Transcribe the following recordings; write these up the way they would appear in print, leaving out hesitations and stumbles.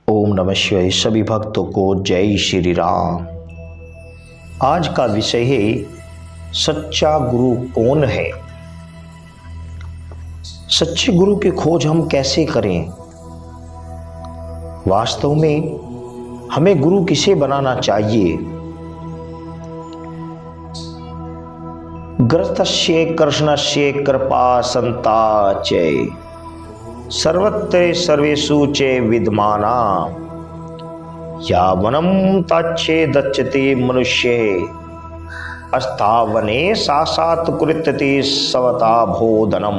ओम नमः शिवाय। सभी भक्तों को जय श्री राम। आज का विषय है सच्चा गुरु कौन है। सच्चे गुरु की खोज हम कैसे करें। वास्तव में हमें गुरु किसे बनाना चाहिए। ग्रस्तस्य कृष्णस्य कृपा संताचय सर्वत्र सर्वेषु च विद्यमाना यावनं तच्छेदच्यते मनुष्ये अस्तावने साक्षात् कृत्यते सवता बोधनम।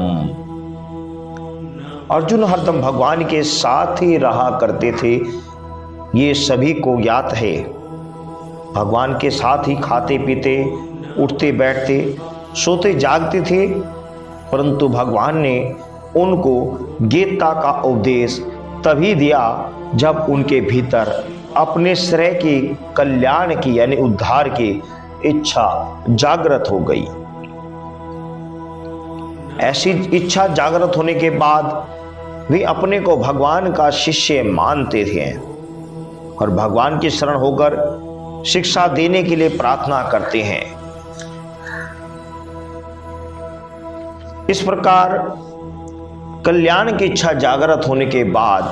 अर्जुन हरदम भगवान के साथ ही रहा करते थे, ये सभी को ज्ञात है। भगवान के साथ ही खाते पीते, उठते बैठते, सोते जागते थे। परंतु भगवान ने उनको गीता का उपदेश तभी दिया जब उनके भीतर अपने श्रेय की, कल्याण की यानी उद्धार की इच्छा जागृत हो गई। ऐसी इच्छा जागृत होने के बाद वे अपने को भगवान का शिष्य मानते थे और भगवान की शरण होकर शिक्षा देने के लिए प्रार्थना करते हैं। इस प्रकार कल्याण की इच्छा जागृत होने के बाद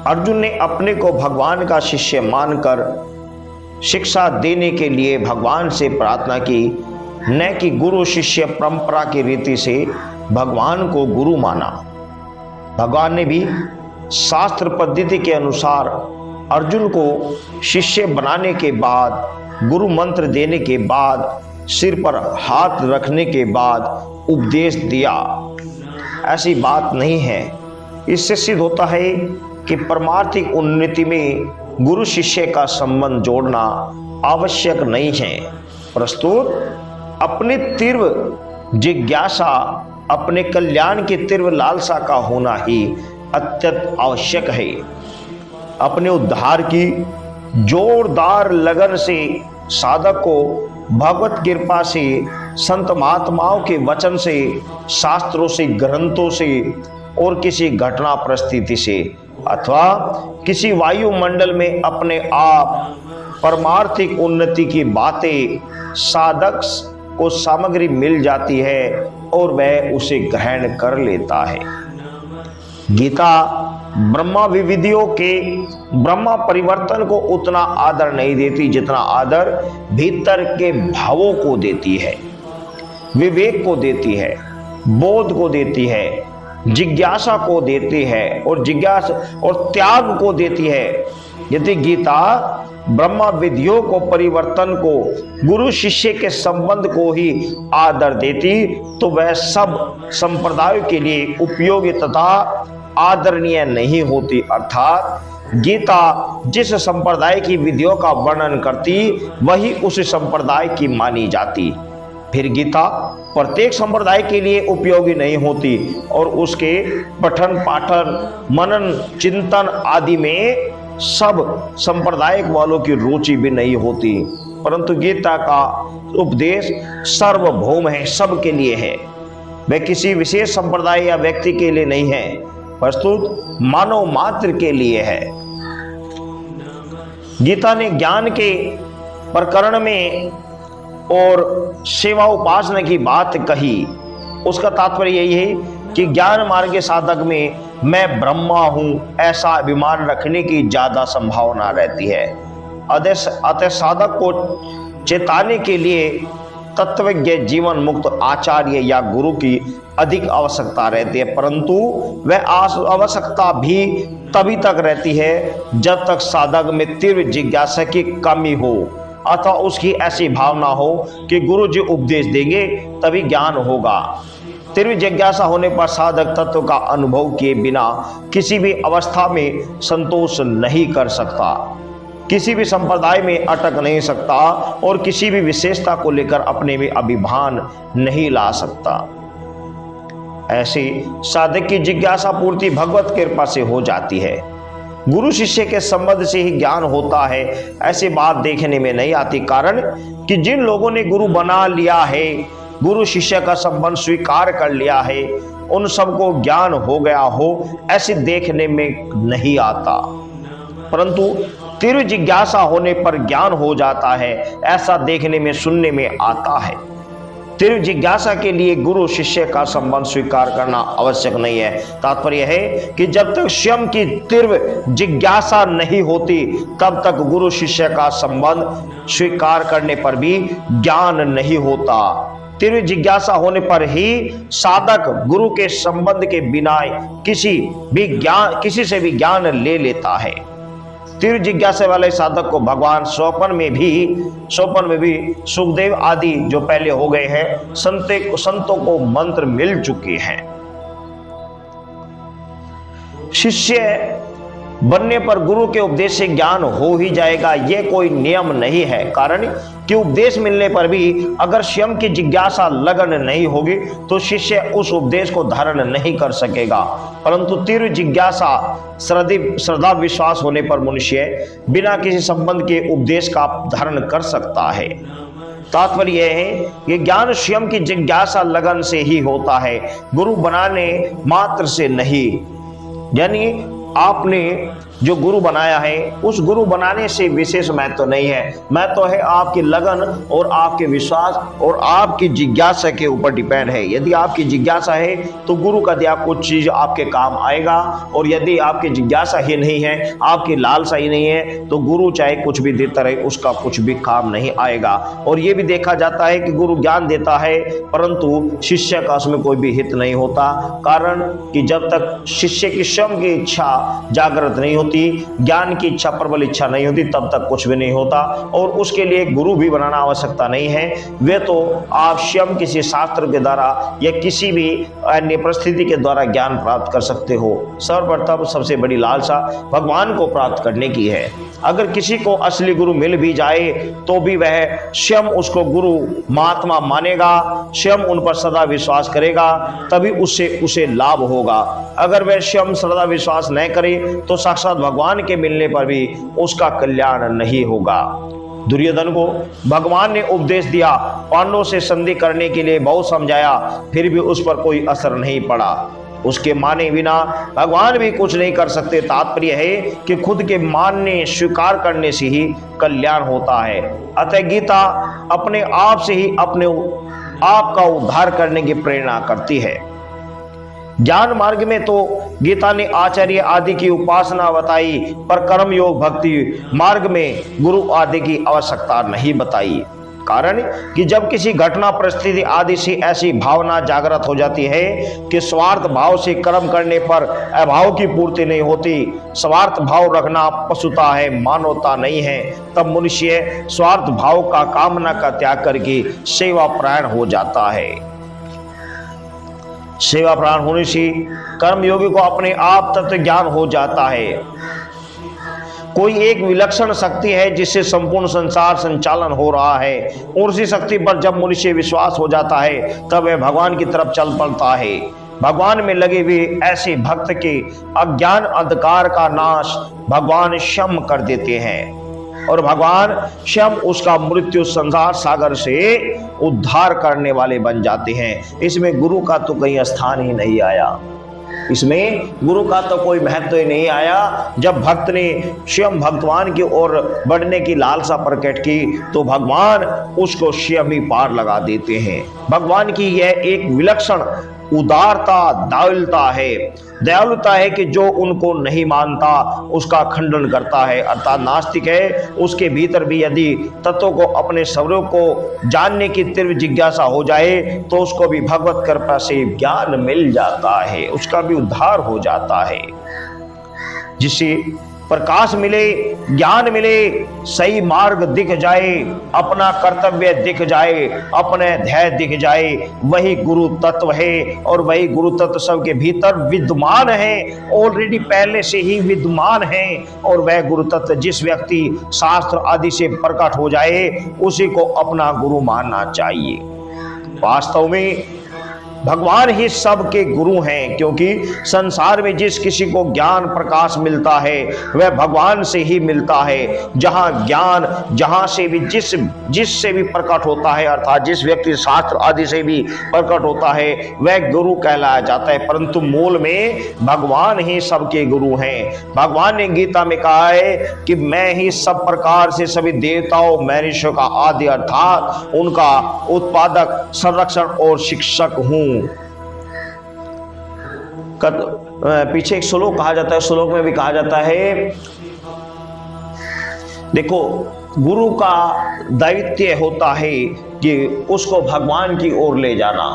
अर्जुन ने अपने को भगवान का शिष्य मानकर शिक्षा देने के लिए भगवान से प्रार्थना की, न कि गुरु शिष्य परंपरा की रीति से भगवान को गुरु माना। भगवान ने भी शास्त्र पद्धति के अनुसार अर्जुन को शिष्य बनाने के बाद, गुरु मंत्र देने के बाद, सिर पर हाथ रखने के बाद उपदेश दिया। ऐसी बात नहीं है। इससे सिद्ध होता है कि परमार्थिक उन्नति में गुरु शिष्य का संबंध जोड़ना आवश्यक नहीं है। प्रस्तुत अपने तीव्र जिज्ञासा, अपने कल्याण की तीव्र लालसा का होना ही अत्यंत आवश्यक है। अपने उद्धार की जोरदार लगन से साधक को भगवत कृपा से, संत महात्माओं के वचन से, शास्त्रों से, ग्रंथों से और किसी घटना परिस्थिति से अथवा किसी वायुमंडल में अपने आप परमार्थिक उन्नति की बातें साधक को सामग्री मिल जाती है और वह उसे ग्रहण कर लेता है। गीता ब्रह्मा विविधियों के ब्रह्मा परिवर्तन को उतना आदर नहीं देती जितना आदर भीतर के भावों को देती है, विवेक को देती है, बोध को देती है, जिज्ञासा को देती है और जिज्ञासा और त्याग को देती है। यदि गीता ब्रह्मा विधियों को, परिवर्तन को, गुरु शिष्य के संबंध को ही आदर देती तो वह सब संप्रदायों के लिए उपयोगी तथा आदरणीय नहीं होती। अर्थात गीता जिस संप्रदाय की विधियों का वर्णन करती वही उस संप्रदाय की मानी जाती। फिर गीता प्रत्येक संप्रदाय के लिए उपयोगी नहीं होती और उसके पठन पाठन, मनन, चिंतन आदि में सब संप्रदायिक वालों की रुचि भी नहीं होती। परंतु गीता का उपदेश सार्वभौम है, सबके लिए है। वह किसी विशेष संप्रदाय या व्यक्ति के लिए नहीं है, प्रस्तुत मानव मात्र के लिए है। गीता ने ज्ञान के प्रकरण में और सेवा उपासना की बात कही। उसका तात्पर्य यही है कि ज्ञान मार्ग के साधक में मैं ब्रह्मा हूं ऐसा अभिमान रखने की ज्यादा संभावना रहती है। अतः साधक को चेताने के लिए तत्वज्ञ, जीवन मुक्त आचार्य या गुरु की अधिक आवश्यकता रहती है। परंतु वह आवश्यकता भी तभी तक रहती है जब तक साधक में तीव्र जिज्ञासा की कमी हो अथवा उसकी ऐसी भावना हो कि गुरु जी उपदेश देंगे तभी ज्ञान होगा। तीव्र जिज्ञासा होने पर साधक तत्व का अनुभव किए बिना किसी भी अवस्था में संतोष नहीं कर सकता, किसी भी संप्रदाय में अटक नहीं सकता और किसी भी विशेषता को लेकर अपने में अभिमान नहीं ला सकता। ऐसे साधक की जिज्ञासा पूर्ति भगवत कृपा से हो जाती है। गुरु शिष्य के संबंध से ही ज्ञान होता है ऐसी बात देखने में नहीं आती। कारण कि जिन लोगों ने गुरु बना लिया है, गुरु शिष्य का संबंध स्वीकार कर लिया है, उन सबको ज्ञान हो गया हो ऐसे देखने में नहीं आता। परंतु तीव्र जिज्ञासा होने पर ज्ञान हो जाता है, ऐसा देखने में सुनने में आता है। तीव्र जिज्ञासा के लिए गुरु शिष्य का संबंध स्वीकार करना आवश्यक नहीं है। तात्पर्य है कि जब तक स्वयं की तीव्र जिज्ञासा नहीं होती तब तक गुरु शिष्य का संबंध स्वीकार करने पर भी ज्ञान नहीं होता। तीव्र जिज्ञासा होने पर ही साधक गुरु के संबंध के बिना किसी से भी ज्ञान ले लेता है। तीव्र जिज्ञासा वाले साधक को भगवान स्वप्न में भी सुखदेव आदि जो पहले हो गए हैं संतों को मंत्र मिल चुके हैं। शिष्य बनने पर गुरु के उपदेश से ज्ञान हो ही जाएगा, यह कोई नियम नहीं है। कारण कि उपदेश मिलने पर भी अगर स्वयं की जिज्ञासा लगन नहीं होगी तो शिष्य उस उपदेश को धारण नहीं कर सकेगा। परंतु तीव्र जिज्ञासा श्रद्धा विश्वास होने पर मनुष्य बिना किसी संबंध के उपदेश का धारण कर सकता है। तात्पर्य यह है कि ज्ञान स्वयं की जिज्ञासा लगन से ही होता है, गुरु बनाने मात्र से नहीं। यानी आपने जो गुरु बनाया है उस गुरु बनाने से विशेष महत्व नहीं है, महत्व है आपकी लगन और आपके विश्वास और आपकी जिज्ञासा के ऊपर डिपेंड है। यदि आपकी जिज्ञासा है तो गुरु का दिया कुछ चीज आपके काम आएगा, और यदि आपकी जिज्ञासा ही नहीं है, आपकी लालसा ही नहीं है, तो गुरु चाहे कुछ भी देता रहे उसका कुछ भी काम नहीं आएगा। और ये भी देखा जाता है कि गुरु ज्ञान देता है परंतु शिष्य का उसमें कोई भी हित नहीं होता। कारण कि जब तक शिष्य की स्वयं की इच्छा जागृत नहीं होती, ज्ञान की इच्छा प्रबल इच्छा नहीं होती, तब तक कुछ भी नहीं होता। और उसके लिए गुरु भी बनाना आवश्यकता नहीं है, वे तो आप स्वयं किसी शास्त्र के द्वारा या किसी भी अन्य परिस्थिति के द्वारा ज्ञान प्राप्त कर सकते हो। सर्वप्रथम सबसे बड़ी लालसा भगवान को प्राप्त करने की है। अगर किसी को असली गुरु मिल भी जाए तो भी वह स्वयं उसको गुरु महात्मा मानेगा, स्वयं उन पर सदा विश्वास करेगा, तभी उससे उसे लाभ होगा। अगर वह स्वयं सदा विश्वास न करे तो साक्षात भगवान के मिलने पर भी उसका कल्याण नहीं होगा। दुर्योधन को भगवान ने उपदेश दिया, पांडवों से संधि करने के लिए बहुत समझाया, फिर भी उस पर कोई असर नहीं पड़ा। उसके माने बिना भगवान भी कुछ नहीं कर सकते। तात्पर्य है कि खुद के मानने स्वीकार करने से ही कल्याण होता है। अतः गीता अपने आप से ही अपने आप का उद्धार करने की प्रेरणा करती है। ज्ञान मार्ग में तो गीता ने आचार्य आदि की उपासना बताई, पर कर्म योग भक्ति मार्ग में गुरु आदि की आवश्यकता नहीं बताई। कारण कि जब किसी घटना परिस्थिति आदि से ऐसी भावना जागृत हो जाती है कि स्वार्थ भाव से कर्म करने पर अभाव की पूर्ति नहीं होती, स्वार्थ भाव रखना पशुता है, मानवता नहीं है, तब मनुष्य स्वार्थ भाव का कामना का त्याग करके सेवा परायण हो जाता है। सेवा प्राण होने से कर्मयोगी को अपने आप तत्व ज्ञान हो जाता है। कोई एक विलक्षण शक्ति है जिससे संपूर्ण संसार संचालन हो रहा है, और उसी शक्ति पर जब मनुष्य विश्वास हो जाता है तब वह भगवान की तरफ चल पड़ता है। भगवान में लगे हुए ऐसे भक्त के अज्ञान अंधकार का नाश भगवान क्षम कर देते हैं, और भगवान स्वयं उसका मृत्यु संसार सागर से उद्धार करने वाले बन जाते हैं। इसमें गुरु का तो कहीं स्थान ही नहीं आया, इसमें गुरु का तो कोई महत्व ही नहीं आया। जब भक्त ने स्वयं भगवान की ओर बढ़ने की लालसा प्रकट की तो भगवान उसको स्वयं ही पार लगा देते हैं। भगवान की यह एक विलक्षण उदारता दयालुता है कि जो उनको नहीं मानता उसका खंडन करता है, अर्थात नास्तिक है, उसके भीतर भी यदि तत्वों को अपने स्वरूप को जानने की तीव्र जिज्ञासा हो जाए तो उसको भी भगवत कृपा से ज्ञान मिल जाता है, उसका भी उद्धार हो जाता है। जिससे प्रकाश मिले, ज्ञान मिले, सही मार्ग दिख जाए, अपना कर्तव्य दिख जाए, अपने ध्येय दिख जाए, वही गुरु तत्व है। और वही गुरु तत्व सबके भीतर विद्यमान है, ऑलरेडी पहले से ही विद्यमान है। और वह गुरु तत्व जिस व्यक्ति शास्त्र आदि से प्रकट हो जाए उसी को अपना गुरु मानना चाहिए। वास्तव में भगवान ही सबके गुरु हैं, क्योंकि संसार में जिस किसी को ज्ञान प्रकाश मिलता है वह भगवान से ही मिलता है। जहां ज्ञान जहां से भी जिससे भी प्रकट होता है, अर्थात जिस व्यक्ति शास्त्र आदि से भी प्रकट होता है वह गुरु कहलाया जाता है, परंतु मूल में भगवान ही सबके गुरु हैं। भगवान ने गीता में कहा है कि मैं ही सब प्रकार से सभी देवताओं मनुष्यों का आदि अर्थात उनका उत्पादक, संरक्षण और शिक्षक हूं। पीछे एक श्लोक कहा जाता है, श्लोक में भी कहा जाता है, देखो गुरु का दायित्व होता है कि उसको भगवान की ओर ले जाना,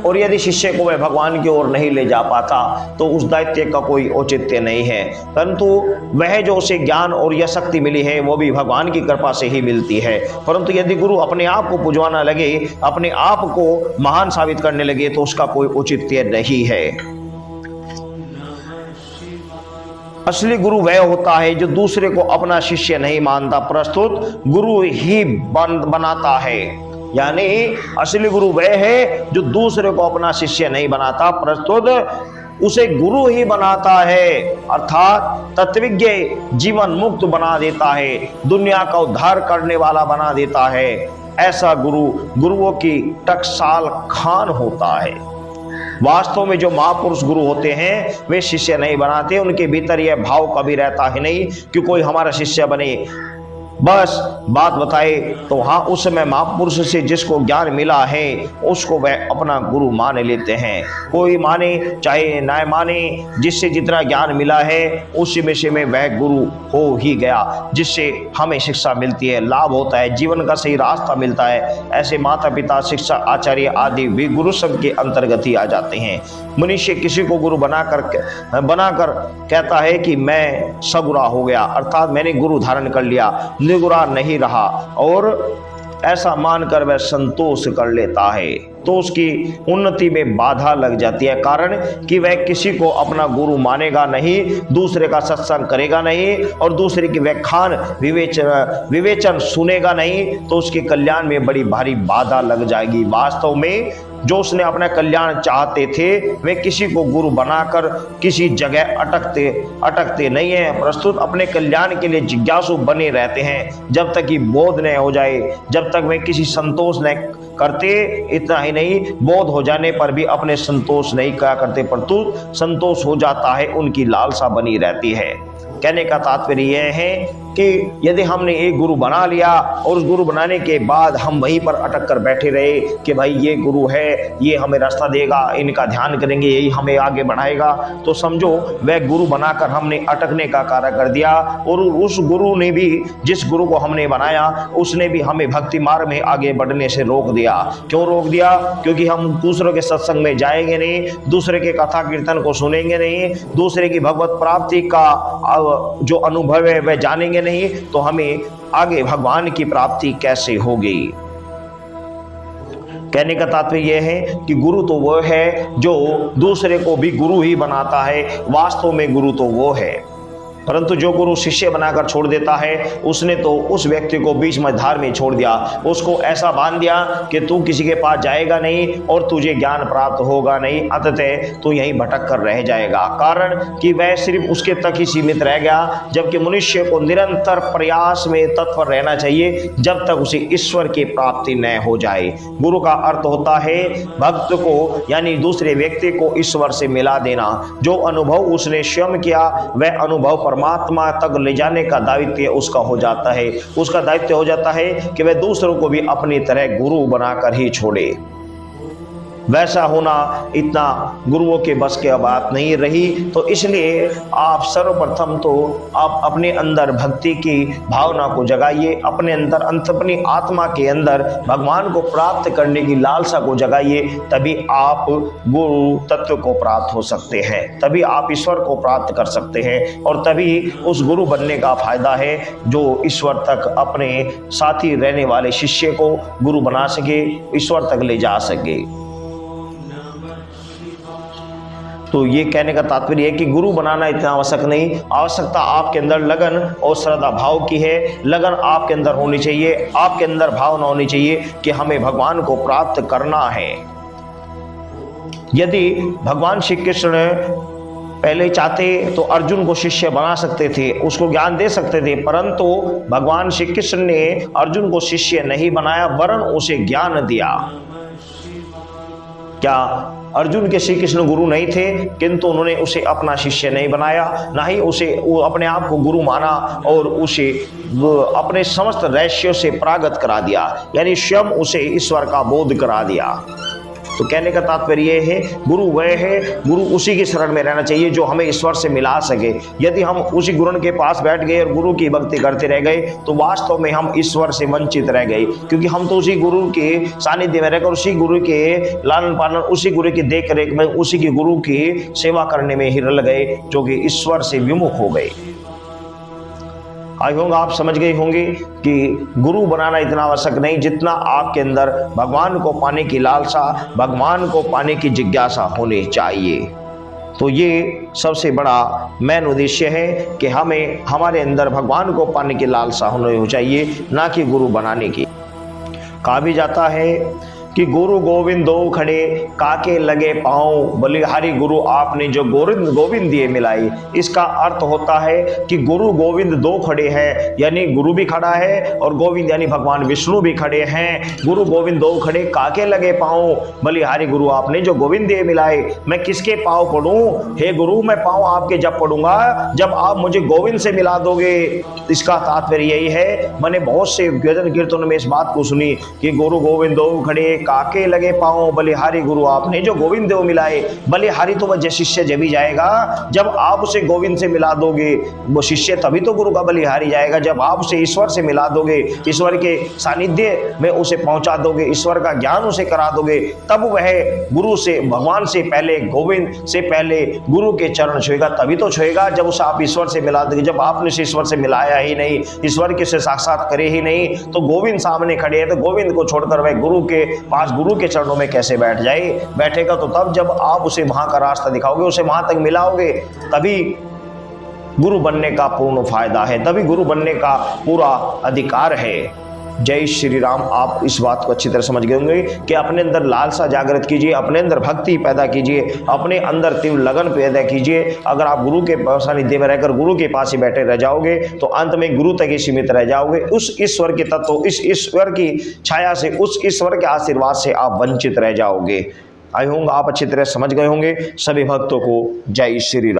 और यदि शिष्य को वह भगवान की ओर नहीं ले जा पाता तो उस दायित्व का कोई औचित्य नहीं है। परंतु वह जो उसे ज्ञान और यह शक्ति मिली है वो भी भगवान की कृपा से ही मिलती है। परंतु यदि गुरु अपने आप को पुजवाना लगे, अपने आप को महान साबित करने लगे तो उसका कोई औचित्य नहीं है। असली गुरु वह होता है जो दूसरे को अपना शिष्य नहीं मानता, प्रस्तुत गुरु ही बनाता है। यानी असली गुरु वह है जो दूसरे को अपना शिष्य नहीं बनाता, प्रस्तुत उसे गुरु ही बनाता है, अर्थात तत्विज्ञ जीवन मुक्त बना देता है, दुनिया का उद्धार करने वाला बना देता है। ऐसा गुरु गुरुओं की टकसाल खान होता है। वास्तव में जो महापुरुष गुरु होते हैं वे शिष्य नहीं बनाते, उनके भीतर यह भाव कभी रहता ही नहीं कि कोई हमारा शिष्य बने। बस बात बताए तो हाँ, उस समय महापुरुष से जिसको ज्ञान मिला है उसको वह अपना गुरु मान लेते हैं। कोई माने चाहे ना माने, जिससे जितना ज्ञान मिला है उसी विषय में वह गुरु हो ही गया, जिससे हमें शिक्षा मिलती है, लाभ होता है, जीवन का सही रास्ता मिलता है। ऐसे माता पिता, शिक्षक, आचार्य आदि भी गुरु सब के अंतर्गत ही आ जाते हैं। मनुष्य किसी को गुरु बनाकर कहता है कि मैं सगुरा हो गया, अर्थात मैंने गुरु धारण कर लिया, निगुरा नहीं रहा, और ऐसा मानकर वह संतोष कर लेता है तो उसकी उन्नति में बाधा लग जाती है। कारण कि वह किसी को अपना गुरु मानेगा नहीं, दूसरे का सत्संग करेगा नहीं और दूसरे की व्याख्यान विवेचन सुनेगा नहीं, तो उसके कल्याण में बड़ी भारी बाधा लग जाएगी। वास्तव में जो उसने अपना कल्याण चाहते थे वे किसी को गुरु बनाकर किसी जगह अटकते नहीं है, प्रस्तुत अपने कल्याण के लिए जिज्ञासु बने रहते हैं जब तक कि बोध न हो जाए, जब तक वे किसी संतोष न करते। इतना ही नहीं, बोध हो जाने पर भी अपने संतोष नहीं क्या करते, परंतु संतोष हो जाता है, उनकी लालसा बनी रहती है। कहने का तात्पर्य यह है कि यदि हमने एक गुरु बना लिया और उस गुरु बनाने के बाद हम वहीं पर अटक कर बैठे रहे कि भाई ये गुरु है, ये हमें रास्ता देगा, इनका ध्यान करेंगे, यही हमें आगे बढ़ाएगा, तो समझो वह गुरु बनाकर हमने अटकने का कार्य कर दिया। और उस गुरु ने भी, जिस गुरु को हमने बनाया उसने भी हमें भक्ति मार्ग में आगे बढ़ने से रोक दिया। क्यों रोक दिया? क्योंकि हम दूसरों के सत्संग में जाएंगे नहीं, दूसरे के कथा कीर्तन को सुनेंगे नहीं, दूसरे की भगवत प्राप्ति का जो अनुभव है वह जानेंगे नहीं, तो हमें आगे भगवान की प्राप्ति कैसे होगी। कहने का तात्पर्य यह है कि गुरु तो वो है जो दूसरे को भी गुरु ही बनाता है। वास्तव में गुरु तो वो है, परंतु जो गुरु शिष्य बनाकर छोड़ देता है उसने तो उस व्यक्ति को बीच मझधार में छोड़ दिया, उसको ऐसा बांध दिया कि तू किसी के पास जाएगा नहीं और तुझे ज्ञान प्राप्त होगा नहीं, अंततः तू यहीं भटक कर रह जाएगा। कारण कि वह सिर्फ उसके तक ही सीमित रह गया, जबकि मनुष्य को निरंतर प्रयास में तत्पर रहना चाहिए जब तक उसे ईश्वर की प्राप्ति न हो जाए। गुरु का अर्थ होता है भक्त को यानी दूसरे व्यक्ति को ईश्वर से मिला देना। जो अनुभव उसने स्वयं किया वह अनुभव परमात्मा तक ले जाने का दायित्व उसका हो जाता है। उसका दायित्व हो जाता है कि वह दूसरों को भी अपनी तरह गुरु बनाकर ही छोड़े। वैसा होना इतना गुरुओं के बस की बात नहीं रही। तो इसलिए आप सर्वप्रथम तो आप अपने अंदर भक्ति की भावना को जगाइए, अपने अंदर अपनी आत्मा के अंदर भगवान को प्राप्त करने की लालसा को जगाइए, तभी आप गुरु तत्व को प्राप्त हो सकते हैं, तभी आप ईश्वर को प्राप्त कर सकते हैं, और तभी उस गुरु बनने का फायदा है जो ईश्वर तक अपने साथी रहने वाले शिष्य को गुरु बना सके, ईश्वर तक ले जा सके। तो ये कहने का तात्पर्य है कि गुरु बनाना इतना आवश्यक नहीं, आवश्यकता आपके अंदर लगन और श्रद्धा भाव की है। लगन आपके अंदर होनी चाहिए, आपके अंदर भावना होनी चाहिए कि हमें भगवान को प्राप्त करना है। यदि भगवान श्री कृष्ण पहले चाहते तो अर्जुन को शिष्य बना सकते थे, उसको ज्ञान दे सकते थे, परंतु भगवान श्री कृष्ण ने अर्जुन को शिष्य नहीं बनाया वरन उसे ज्ञान दिया। क्या अर्जुन के श्री कृष्ण गुरु नहीं थे, किंतु उन्होंने उसे अपना शिष्य नहीं बनाया, ना ही उसे वो अपने आप को गुरु माना और उसे अपने समस्त रहस्यों से प्रागत करा दिया, यानी स्वयं उसे ईश्वर का बोध करा दिया। तो कहने का तात्पर्य यह है, गुरु वह है, गुरु उसी की शरण में रहना चाहिए जो हमें ईश्वर से मिला सके। यदि हम उसी गुरु के पास बैठ गए और गुरु की भक्ति करते रह गए तो वास्तव में हम ईश्वर से वंचित रह गए, क्योंकि हम तो उसी गुरु के सानिध्य में रहकर उसी गुरु के लालन पालन, उसी गुरु की देख रेख में, उसी की गुरु की सेवा करने में ही रल गए, जो कि ईश्वर से विमुख हो गए। आई होंगे आप समझ गए होंगे कि गुरु बनाना इतना आवश्यक नहीं जितना आपके अंदर भगवान को पाने की लालसा, भगवान को पाने की जिज्ञासा होनी चाहिए। तो ये सबसे बड़ा मेन उद्देश्य है कि हमें हमारे अंदर भगवान को पाने की लालसा होनी चाहिए, ना कि गुरु बनाने की। कहा भी जाता है कि गुरु गोविंद दो खड़े काके लगे पाँव, बलिहारी गुरु आपने जो गोविंद दिए मिलाई। इसका अर्थ होता है कि गुरु गोविंद दो खड़े हैं, यानी गुरु भी खड़ा है और गोविंद यानी भगवान विष्णु भी खड़े हैं। गुरु गोविंद दो खड़े काके लगे पाँव, बलिहारी गुरु आपने जो गोविंद दिए मिलाए। मैं किसके पाँव पढ़ूं? हे गुरु, मैं पाँव आपके जब पढ़ूंगा जब आप मुझे गोविंद से मिला दोगे। इसका तात्पर्य यही है, मैंने बहुत से भजन कीर्तन में इस बात को सुनी कि गुरु गोविंद दो खड़े काके लगे पाँव, बलिहारी गुरु आपने जो गोविंद देव मिलाए। बलिहारी तो वह शिष्य जब ही जाएगा जब आप उसे गोविंद से मिला दोगे, वो शिष्य तभी तो गुरु का बलिहारी जाएगा जब आप उसे ईश्वर से मिला दोगे, ईश्वर के सानिध्य में उसे पहुंचा दोगे, ईश्वर का ज्ञान उसे करा दोगे, तब वह गुरु से, भगवान से पहले, गोविंद से पहले गुरु के चरण छुएगा। तभी तो छुएगा जब उसे आप ईश्वर से मिला दोगे। जब आपने उसे ईश्वर से मिलाया ही नहीं, ईश्वर के से साक्षात करे ही नहीं, तो गोविंद सामने खड़े हैं, तो गोविंद को छोड़कर वह गुरु के पास, गुरु के चरणों में कैसे बैठ जाए? बैठेगा तो तब जब आप उसे वहां का रास्ता दिखाओगे, उसे वहां तक मिलाओगे, तभी गुरु बनने का पूर्ण फायदा है, तभी गुरु बनने का पूरा अधिकार है। जय श्री राम। आप इस बात को अच्छी तरह समझ गए होंगे कि अपने अंदर लालसा जागृत कीजिए, अपने अंदर भक्ति पैदा कीजिए, अपने अंदर तीव्र लगन पैदा कीजिए। अगर आप गुरु के सानिध्य में रहकर गुरु के पास ही बैठे रह जाओगे तो अंत में गुरु तक ही सीमित रह जाओगे। उस ईश्वर के तत्व, इस ईश्वर की छाया से, उस ईश्वर के आशीर्वाद से आप वंचित रह जाओगे। आई होंगे आप अच्छी तरह समझ गए होंगे। सभी भक्तों को जय श्री राम।